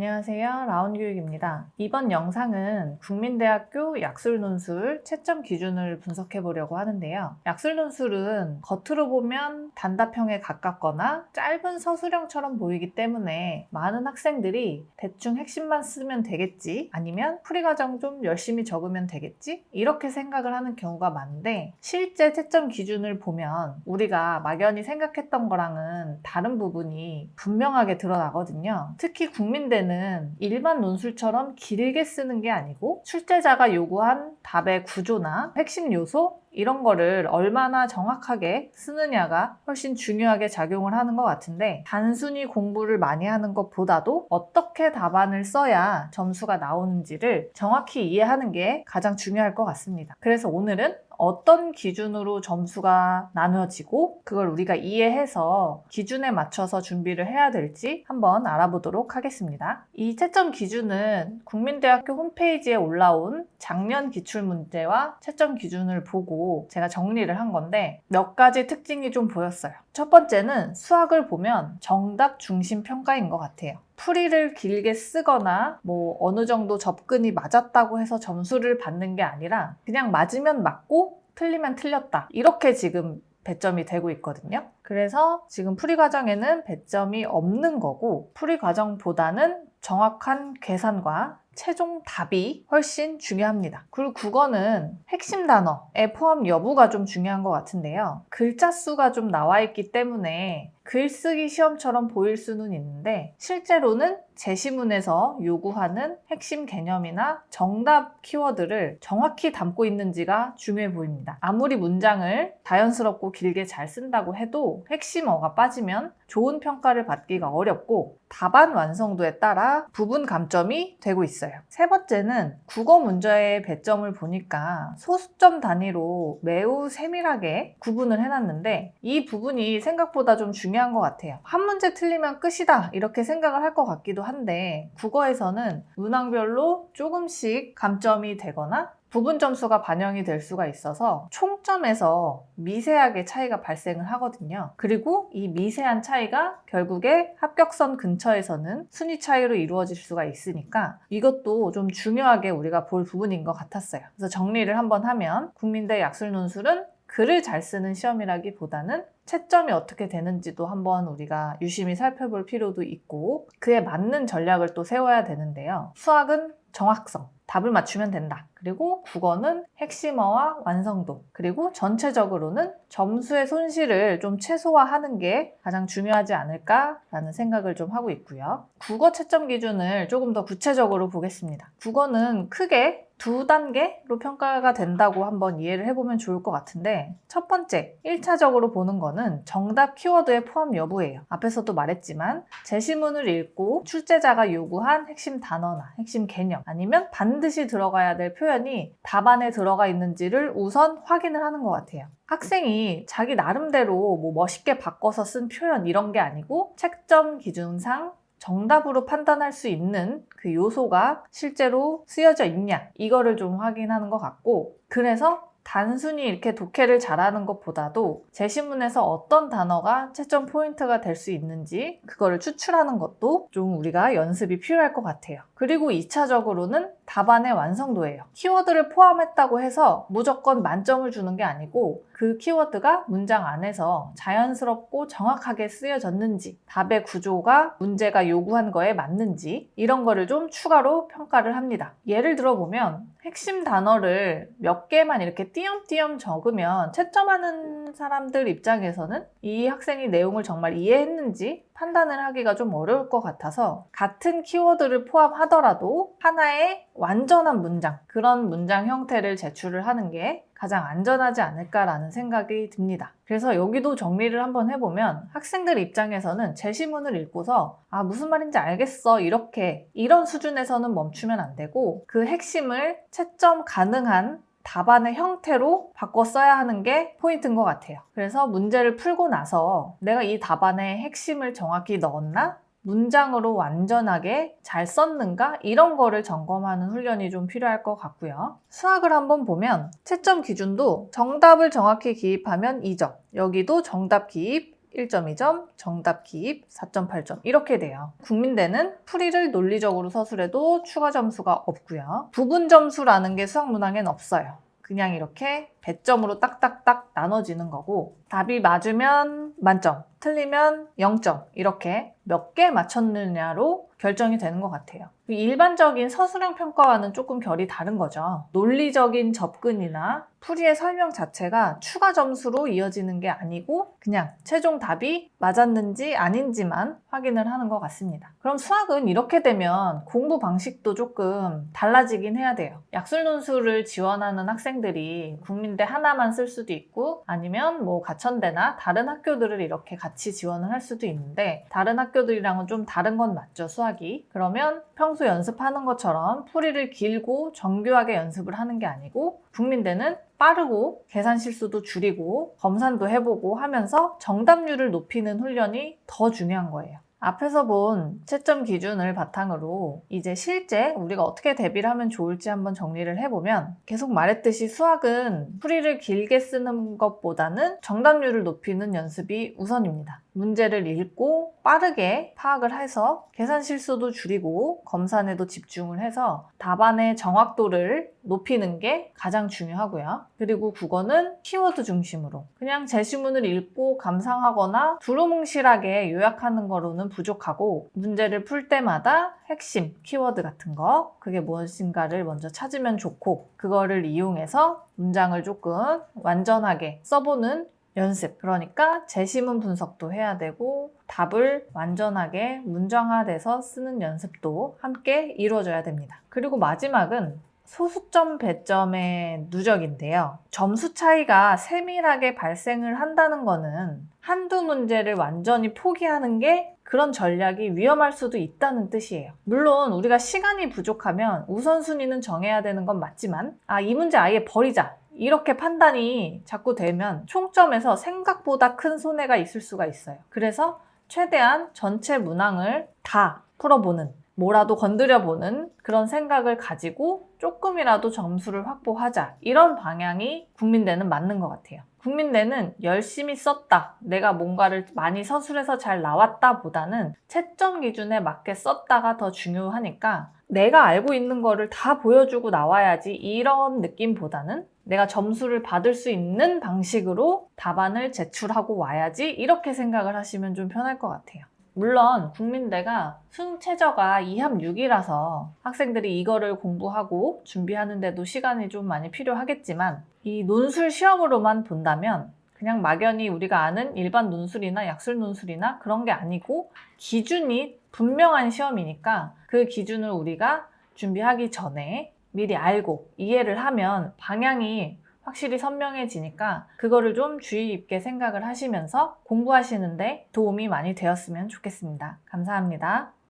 안녕하세요. 라온교육입니다. 이번 영상은 국민대학교 약술논술 채점 기준을 분석해 보려고 하는데요. 약술논술은 겉으로 보면 단답형에 가깝거나 짧은 서술형처럼 보이기 때문에 많은 학생들이 대충 핵심만 쓰면 되겠지, 아니면 풀이과정 좀 열심히 적으면 되겠지, 이렇게 생각을 하는 경우가 많은데, 실제 채점 기준을 보면 우리가 막연히 생각했던 거랑은 다른 부분이 분명하게 드러나거든요. 특히 국민대는 일반 논술처럼 길게 쓰는 게 아니고 출제자가 요구한 답의 구조나 핵심 요소 이런 거를 얼마나 정확하게 쓰느냐가 훨씬 중요하게 작용을 하는 것 같은데, 단순히 공부를 많이 하는 것보다도 어떻게 답안을 써야 점수가 나오는지를 정확히 이해하는 게 가장 중요할 것 같습니다. 그래서 오늘은 어떤 기준으로 점수가 나눠지고 그걸 우리가 이해해서 기준에 맞춰서 준비를 해야 될지 한번 알아보도록 하겠습니다. 이 채점 기준은 국민대학교 홈페이지에 올라온 작년 기출문제와 채점 기준을 보고 제가 정리를 한 건데, 몇 가지 특징이 좀 보였어요. 첫 번째는 수학을 보면 정답 중심 평가인 것 같아요. 풀이를 길게 쓰거나 어느 정도 접근이 맞았다고 해서 점수를 받는 게 아니라 그냥 맞으면 맞고 틀리면 틀렸다, 이렇게 지금 배점이 되고 있거든요. 그래서 지금 풀이 과정에는 배점이 없는 거고, 풀이 과정보다는 정확한 계산과 최종 답이 훨씬 중요합니다. 그리고 국어는 핵심 단어의 포함 여부가 좀 중요한 것 같은데요. 글자 수가 좀 나와 있기 때문에 글쓰기 시험처럼 보일 수는 있는데, 실제로는 제시문에서 요구하는 핵심 개념이나 정답 키워드를 정확히 담고 있는지가 중요해 보입니다. 아무리 문장을 자연스럽고 길게 잘 쓴다고 해도 핵심어가 빠지면 좋은 평가를 받기가 어렵고 답안 완성도에 따라 부분 감점이 되고 있어요. 세 번째는 국어 문제의 배점을 보니까 소수점 단위로 매우 세밀하게 구분을 해놨는데, 이 부분이 생각보다 좀 중요한 것 같아요. 한 문제 틀리면 끝이다, 이렇게 생각을 할 것 같기도 한데, 국어에서는 문항별로 조금씩 감점이 되거나 부분 점수가 반영이 될 수가 있어서 총점에서 미세하게 차이가 발생을 하거든요. 그리고 이 미세한 차이가 결국에 합격선 근처에서는 순위 차이로 이루어질 수가 있으니까 이것도 좀 중요하게 우리가 볼 부분인 것 같았어요. 그래서 정리를 한번 하면, 국민대 약술논술은 글을 잘 쓰는 시험이라기보다는 채점이 어떻게 되는지도 한번 우리가 유심히 살펴볼 필요도 있고 그에 맞는 전략을 또 세워야 되는데요. 수학은 정확성, 답을 맞추면 된다. 그리고 국어는 핵심어와 완성도, 그리고 전체적으로는 점수의 손실을 좀 최소화하는 게 가장 중요하지 않을까라는 생각을 좀 하고 있고요. 국어 채점 기준을 조금 더 구체적으로 보겠습니다. 국어는 크게 두 단계로 평가가 된다고 한번 이해를 해보면 좋을 것 같은데, 첫 번째, 1차적으로 보는 거는 정답 키워드의 포함 여부예요. 앞에서도 말했지만 제시문을 읽고 출제자가 요구한 핵심 단어나 핵심 개념, 아니면 반드시 들어가야 될 표현이 답안에 들어가 있는지를 우선 확인을 하는 것 같아요. 학생이 자기 나름대로 멋있게 바꿔서 쓴 표현 이런 게 아니고, 채점 기준상 정답으로 판단할 수 있는 그 요소가 실제로 쓰여져 있냐, 이거를 좀 확인하는 것 같고, 그래서 단순히 이렇게 독해를 잘하는 것보다도 제시문에서 어떤 단어가 채점 포인트가 될 수 있는지 그거를 추출하는 것도 좀 우리가 연습이 필요할 것 같아요. 그리고 2차적으로는 답안의 완성도예요. 키워드를 포함했다고 해서 무조건 만점을 주는 게 아니고, 그 키워드가 문장 안에서 자연스럽고 정확하게 쓰여졌는지, 답의 구조가 문제가 요구한 거에 맞는지, 이런 거를 좀 추가로 평가를 합니다. 예를 들어보면 핵심 단어를 몇 개만 이렇게 띄엄띄엄 적으면 채점하는 사람들 입장에서는 이 학생이 내용을 정말 이해했는지 판단을 하기가 좀 어려울 것 같아서, 같은 키워드를 포함하더라도 하나의 완전한 문장, 그런 문장 형태를 제출을 하는 게 가장 안전하지 않을까라는 생각이 듭니다. 그래서 여기도 정리를 한번 해보면, 학생들 입장에서는 제시문을 읽고서 무슨 말인지 알겠어, 이런 수준에서는 멈추면 안 되고, 그 핵심을 채점 가능한 답안의 형태로 바꿔 써야 하는 게 포인트인 것 같아요. 그래서 문제를 풀고 나서 내가 이 답안의 핵심을 정확히 넣었나? 문장으로 완전하게 잘 썼는가? 이런 거를 점검하는 훈련이 좀 필요할 것 같고요. 수학을 한번 보면 채점 기준도 정답을 정확히 기입하면 2점, 여기도 정답 기입 1.2점, 정답 기입 4.8점 이렇게 돼요. 국민대는 풀이를 논리적으로 서술해도 추가 점수가 없고요. 부분 점수라는 게 수학 문항엔 없어요. 그냥 이렇게 배점으로 딱딱딱 나눠지는 거고 답이 맞으면 만점, 틀리면 0점 이렇게 몇 개 맞췄느냐로 결정이 되는 것 같아요. 일반적인 서술형 평가와는 조금 결이 다른 거죠. 논리적인 접근이나 풀이의 설명 자체가 추가 점수로 이어지는 게 아니고 그냥 최종 답이 맞았는지 아닌지만 확인을 하는 것 같습니다. 그럼 수학은 이렇게 되면 공부 방식도 조금 달라지긴 해야 돼요. 약술논술을 지원하는 학생들이 국민대 하나만 쓸 수도 있고 아니면 뭐 가천대나 다른 학교들을 이렇게 같이 지원을 할 수도 있는데 다른 학교들이랑은 좀 다른 건 맞죠, 수학이. 그러면 평소 연습하는 것처럼 풀이를 길고 정교하게 연습을 하는 게 아니고 국민대는 빠르고 계산 실수도 줄이고 검산도 해보고 하면서 정답률을 높이는 훈련이 더 중요한 거예요. 앞에서 본 채점 기준을 바탕으로 이제 실제 우리가 어떻게 대비를 하면 좋을지 한번 정리를 해보면 계속 말했듯이 수학은 풀이를 길게 쓰는 것보다는 정답률을 높이는 연습이 우선입니다. 문제를 읽고 빠르게 파악을 해서 계산 실수도 줄이고 검산에도 집중을 해서 답안의 정확도를 높이는 게 가장 중요하고요. 그리고 국어는 키워드 중심으로 그냥 제시문을 읽고 감상하거나 두루뭉실하게 요약하는 거로는 부족하고 문제를 풀 때마다 핵심 키워드 같은 거 그게 무엇인가를 먼저 찾으면 좋고 그거를 이용해서 문장을 조금 완전하게 써보는 연습. 그러니까 제시문 분석도 해야 되고 답을 완전하게 문장화돼서 쓰는 연습도 함께 이루어져야 됩니다. 그리고 마지막은 소수점 배점의 누적인데요. 점수 차이가 세밀하게 발생을 한다는 거는 한두 문제를 완전히 포기하는 게 그런 전략이 위험할 수도 있다는 뜻이에요. 물론 우리가 시간이 부족하면 우선순위는 정해야 되는 건 맞지만 이 문제 아예 버리자. 이렇게 판단이 자꾸 되면 총점에서 생각보다 큰 손해가 있을 수가 있어요. 그래서 최대한 전체 문항을 다 풀어보는, 뭐라도 건드려보는 그런 생각을 가지고 조금이라도 점수를 확보하자. 이런 방향이 국민대는 맞는 것 같아요. 국민대는 열심히 썼다, 내가 뭔가를 많이 서술해서 잘 나왔다 보다는 채점 기준에 맞게 썼다가 더 중요하니까 내가 알고 있는 거를 다 보여주고 나와야지 이런 느낌보다는 내가 점수를 받을 수 있는 방식으로 답안을 제출하고 와야지 이렇게 생각을 하시면 좀 편할 것 같아요. 물론 국민대가 수능 최저가 2합 6이라서 학생들이 이거를 공부하고 준비하는데도 시간이 좀 많이 필요하겠지만 이 논술 시험으로만 본다면 그냥 막연히 우리가 아는 일반 논술이나 약술 논술이나 그런 게 아니고 기준이 분명한 시험이니까 그 기준을 우리가 준비하기 전에 미리 알고 이해를 하면 방향이 확실히 선명해지니까 그거를 좀 주의 깊게 생각을 하시면서 공부하시는데 도움이 많이 되었으면 좋겠습니다. 감사합니다.